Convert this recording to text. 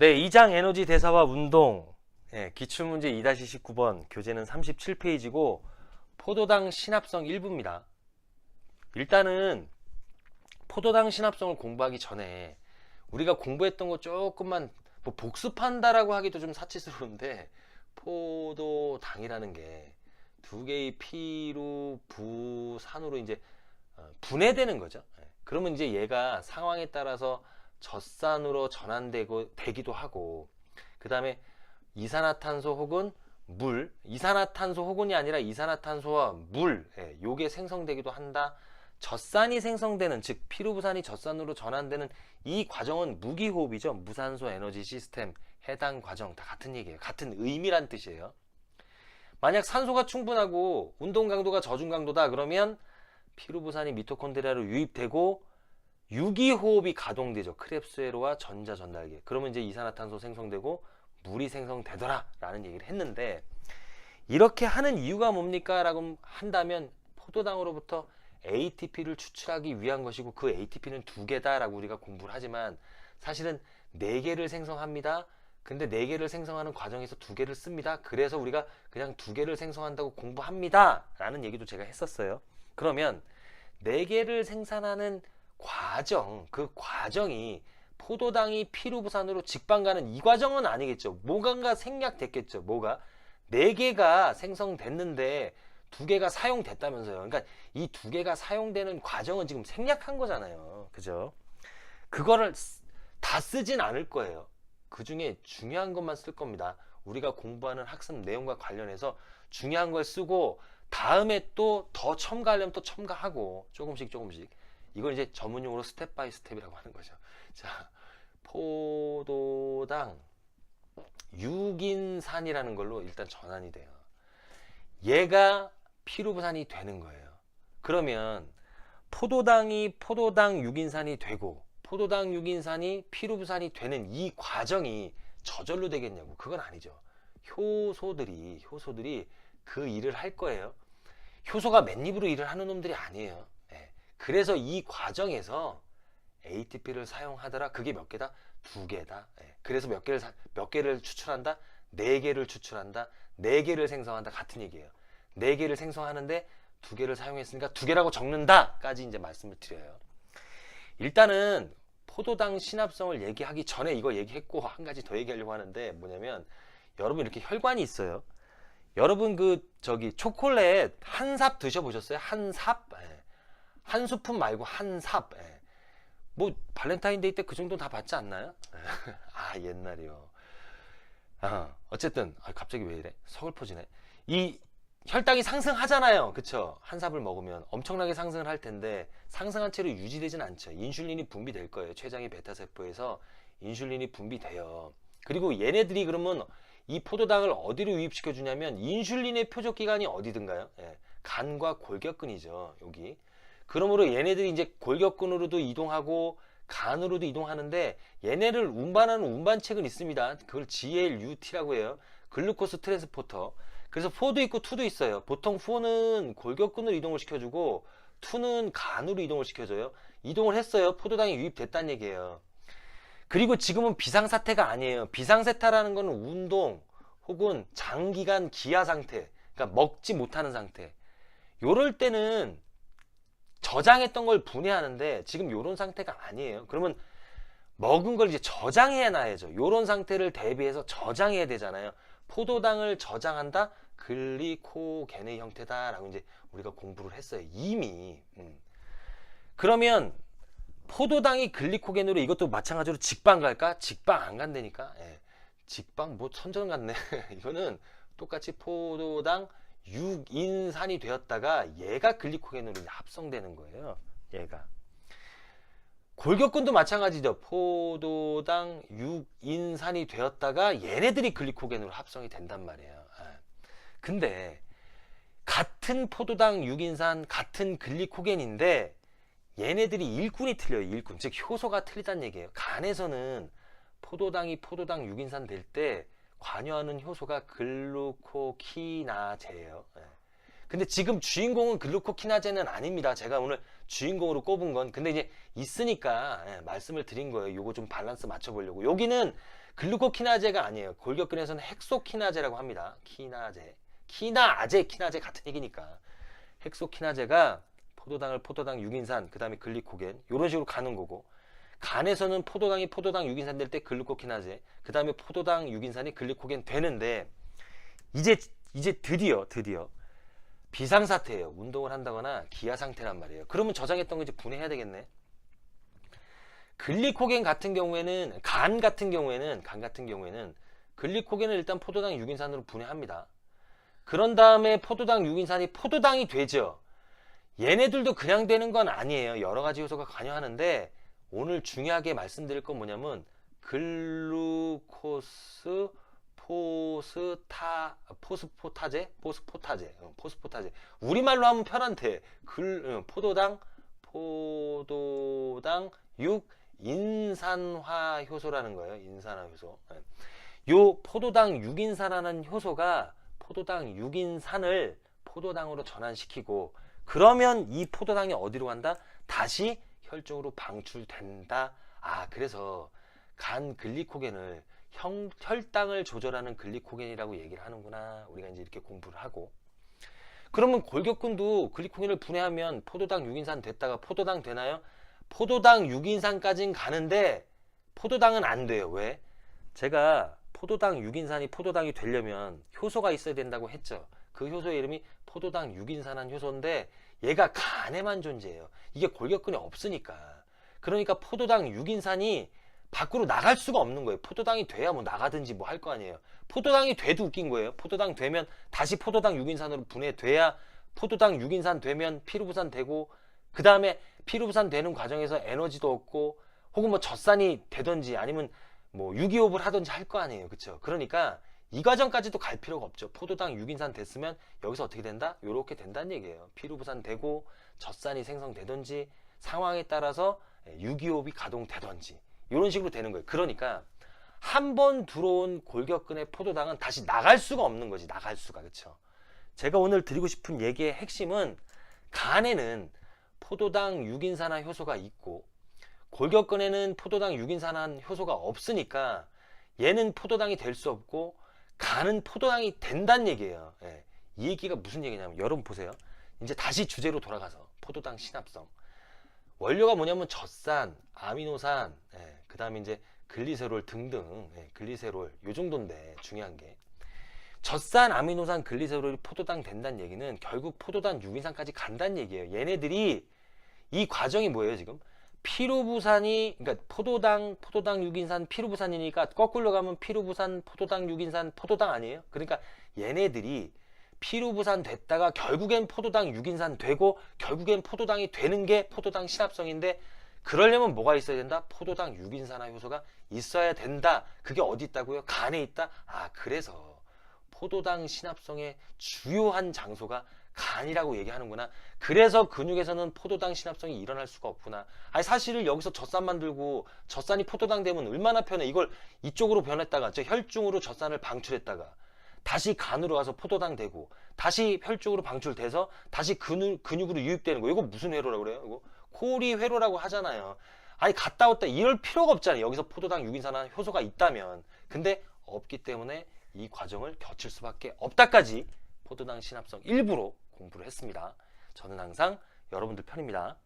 네, 2장 에너지 대사와 운동. 네, 기출문제 2-19번, 교재는 37페이지고, 포도당 신합성 1부입니다. 일단은, 포도당 신합성을 공부하기 전에, 우리가 공부했던 거 조금만, 뭐 복습한다라고 하기도 좀 사치스러운데, 포도당이라는 게, 두 개의 피로, 부산으로 이제, 분해되는 거죠. 그러면 이제 얘가 상황에 따라서 젖산으로 되기도 하고, 그 다음에 이산화탄소 혹은 물, 이산화탄소 혹은이 아니라 이산화탄소와 물, 요게 생성되기도 한다. 젖산이 생성되는, 즉 피루부산이 젖산으로 전환되는 이 과정은 무기호흡이죠. 무산소 에너지 시스템 해당 과정 다 같은 얘기예요. 같은 의미란 뜻이에요. 만약 산소가 충분하고 운동 강도가 저중 강도다 그러면 피루부산이 미토콘드리아로 유입되고 유기호흡이 가동되죠. 크렙스회로와 전자전달계. 그러면 이제 이산화탄소 생성되고 물이 생성되더라 라는 얘기를 했는데, 이렇게 하는 이유가 뭡니까? 라고 한다면 포도당으로부터 ATP를 추출하기 위한 것이고, 그 ATP는 2개다 라고 우리가 공부를 하지만 사실은 4개를 생성합니다. 근데 4개를 생성하는 과정에서 2개를 씁니다. 그래서 우리가 그냥 2개를 생성한다고 공부합니다 라는 얘기도 제가 했었어요. 그러면 4개를 생산하는 과정, 그 과정이 포도당이 피루부산으로 직방가는 이 과정은 아니겠죠. 뭐가 생략됐겠죠. 뭐가 4개가 생성됐는데 2개가 사용됐다면서요. 그러니까 이 2개가 사용되는 과정은 지금 생략한 거잖아요. 그죠? 그거를 다 쓰진 않을 거예요. 그 중에 중요한 것만 쓸 겁니다. 우리가 공부하는 학습 내용과 관련해서 중요한 걸 쓰고, 다음에 또 더 첨가하려면 또 첨가하고, 조금씩 이걸 이제 전문용어로 스텝 바이 스텝이라고 하는 거죠. 자, 포도당 유긴산이라는 걸로 일단 전환이 돼요. 얘가 피루부산이 되는 거예요. 그러면 포도당이 포도당 유긴산이 되고 포도당 유긴산이 피루부산이 되는 이 과정이 저절로 되겠냐고? 그건 아니죠. 효소들이 그 일을 할 거예요. 효소가 맨입으로 일을 하는 놈들이 아니에요. 그래서 이 과정에서 ATP를 사용하더라. 그게 몇 개다? 2개다. 그래서 몇 개를 추출한다? 4개를 추출한다. 4개를 생성한다. 같은 얘기예요. 4개를 생성하는데 2개를 사용했으니까 2개라고 적는다 까지 이제 말씀을 드려요. 일단은 포도당 신합성을 얘기하기 전에 이거 얘기했고, 한 가지 더 얘기하려고 하는데, 뭐냐면 여러분 이렇게 혈관이 있어요. 여러분 초콜릿 한 삽 드셔보셨어요? 한 삽? 한 스푼 말고 한 삽. 뭐 발렌타인데이 때 그 정도 다 받지 않나요? 아, 옛날이요. 어쨌든 갑자기 왜 이래? 서글퍼지네. 이 혈당이 상승하잖아요. 그쵸? 한 삽을 먹으면 엄청나게 상승을 할 텐데, 상승한 채로 유지되진 않죠. 인슐린이 분비될 거예요. 췌장의 베타세포에서 인슐린이 분비돼요. 그리고 얘네들이 그러면 이 포도당을 어디로 유입시켜 주냐면, 인슐린의 표적기관이 어디든가요? 간과 골격근이죠. 여기. 그러므로 얘네들이 이제 골격근으로도 이동하고 간으로도 이동하는데, 얘네를 운반하는 운반책은 있습니다. 그걸 GLUT라고 해요. 글루코스 트랜스포터. 그래서 4도 있고 2도 있어요. 보통 4는 골격근으로 이동을 시켜주고 2는 간으로 이동을 시켜줘요. 이동을 했어요. 포도당이 유입됐다는 얘기예요. 그리고 지금은 비상사태가 아니에요. 비상세타라는 거는 운동 혹은 장기간 기아 상태, 그러니까 먹지 못하는 상태. 요럴 때는 저장했던 걸 분해하는데, 지금 요런 상태가 아니에요. 그러면 먹은 걸 이제 저장해 놔야죠. 요런 상태를 대비해서 저장해야 되잖아요. 포도당을 저장한다? 글리코겐의 형태다라고 이제 우리가 공부를 했어요. 이미. 그러면 포도당이 글리코겐으로 이것도 마찬가지로 직방 갈까? 직방 안 간다니까. 직방 뭐 선전 같네. 이거는 똑같이 포도당 육인산이 되었다가 얘가 글리코겐으로 합성되는 거예요. 얘가. 골격근도 마찬가지죠. 포도당 육인산이 되었다가 얘네들이 글리코겐으로 합성이 된단 말이에요. 근데 같은 포도당 육인산, 같은 글리코겐인데 얘네들이 일꾼이 틀려요. 일꾼. 즉 효소가 틀리다는 얘기예요. 간에서는 포도당이 포도당 육인산 될 때 관여하는 효소가 글루코키나제예요. 근데 지금 주인공은 글루코키나제는 아닙니다. 제가 오늘 주인공으로 꼽은 건. 근데 이제 있으니까 말씀을 드린 거예요. 요거 좀 밸런스 맞춰보려고. 여기는 글루코키나제가 아니에요. 골격근에서는 헥소키나제라고 합니다. 키나제 같은 얘기니까. 헥소키나제가 포도당, 유긴산, 그 다음에 글리코겐 이런 식으로 가는 거고, 간에서는 포도당, 유긴산 될 때 글루코키나제, 그 다음에 포도당, 유긴산이 글리코겐 되는데, 이제 드디어 비상사태예요. 운동을 한다거나 기아 상태란 말이에요. 그러면 저장했던 거 이제 분해해야 되겠네. 글리코겐 같은 경우에는 간 같은 경우에는 글리코겐을 일단 포도당, 유긴산으로 분해합니다. 그런 다음에 포도당, 유긴산이 포도당이 되죠. 얘네들도 그냥 되는 건 아니에요. 여러 가지 요소가 관여하는데, 오늘 중요하게 말씀드릴 건 뭐냐면 글루코스 포스포타제. 우리말로 하면 편한데 포도당 6 인산화 효소라는 거예요. 인산화 효소. 요 포도당 6인산화라는 효소가 포도당 6인산을 포도당으로 전환시키고, 그러면 이 포도당이 어디로 간다? 다시 혈중으로 방출된다. 그래서 간 글리코겐을 혈당을 조절하는 글리코겐이라고 얘기를 하는구나. 우리가 이제 이렇게 공부를 하고. 그러면 골격근도 글리코겐을 분해하면 포도당 6인산 됐다가 포도당 되나요? 포도당 6인산까지는 가는데 포도당은 안 돼요. 왜? 제가 포도당 6인산이 포도당이 되려면 효소가 있어야 된다고 했죠. 그 효소의 이름이 포도당 6인산한 효소인데 얘가 간에만 존재해요. 이게 골격근에 없으니까. 그러니까 포도당 6인산이 밖으로 나갈 수가 없는 거예요. 포도당이 돼야 뭐 나가든지 뭐 할 거 아니에요. 포도당이 돼도 웃긴 거예요. 포도당 되면 다시 포도당 6인산으로 분해돼야 포도당 6인산 되면 피루부산 되고, 그 다음에 피루부산 되는 과정에서 에너지도 얻고, 혹은 뭐 젖산이 되든지 아니면 뭐 유기호흡을 하든지 할 거 아니에요. 그쵸? 그러니까 이 과정까지도 갈 필요가 없죠. 포도당 6인산 됐으면 여기서 어떻게 된다? 요렇게 된다는 얘기예요. 피루부산 되고 젖산이 생성되든지 상황에 따라서 유기호흡이 가동되든지 이런 식으로 되는 거예요. 그러니까 한 번 들어온 골격근의 포도당은 다시 나갈 수가 없는 거지. 나갈 수가. 그쵸? 제가 오늘 드리고 싶은 얘기의 핵심은 간에는 포도당 6인산화 효소가 있고 골격근에는 포도당 6인산화 효소가 없으니까 얘는 포도당이 될 수 없고 간은 포도당이 된다는 얘기예요. 이 얘기가 무슨 얘기냐면, 여러분 보세요. 이제 다시 주제로 돌아가서 포도당 신합성. 원료가 뭐냐면 젖산, 아미노산, 그 다음에 이제 글리세롤 등등, 글리세롤 요 정도인데 중요한 게 젖산, 아미노산, 글리세롤이 포도당 된다는 얘기는 결국 포도당 6인산까지 간다는 얘기예요. 얘네들이 이 과정이 뭐예요 지금? 피루부산이, 그러니까 포도당 6인산 피루부산이니까 거꾸로 가면 피루부산, 포도당 6인산 포도당 아니에요? 그러니까 얘네들이 피루부산 됐다가 결국엔 포도당 6인산 되고 결국엔 포도당이 되는 게 포도당 신합성인데, 그러려면 뭐가 있어야 된다? 포도당 6인산화 효소가 있어야 된다. 그게 어디 있다고요? 간에 있다? 그래서 포도당 신합성의 주요한 장소가 간이라고 얘기하는구나. 그래서 근육에서는 포도당 신합성이 일어날 수가 없구나. 사실 여기서 젖산만 들고 젖산이 포도당 되면 얼마나 편해. 이걸 이쪽으로 변했다가 혈중으로 젖산을 방출했다가 다시 간으로 가서 포도당 되고 다시 혈중으로 방출돼서 다시 근육으로 유입되는 거. 이거 무슨 회로라고 그래요? 이거 코리 회로라고 하잖아요. 갔다 왔다 이럴 필요가 없잖아요. 여기서 포도당 6인산화 효소가 있다면. 근데 없기 때문에 이 과정을 거칠 수밖에 없다까지 포도당 신합성 일부로 공부를 했습니다. 저는 항상 여러분들 편입니다.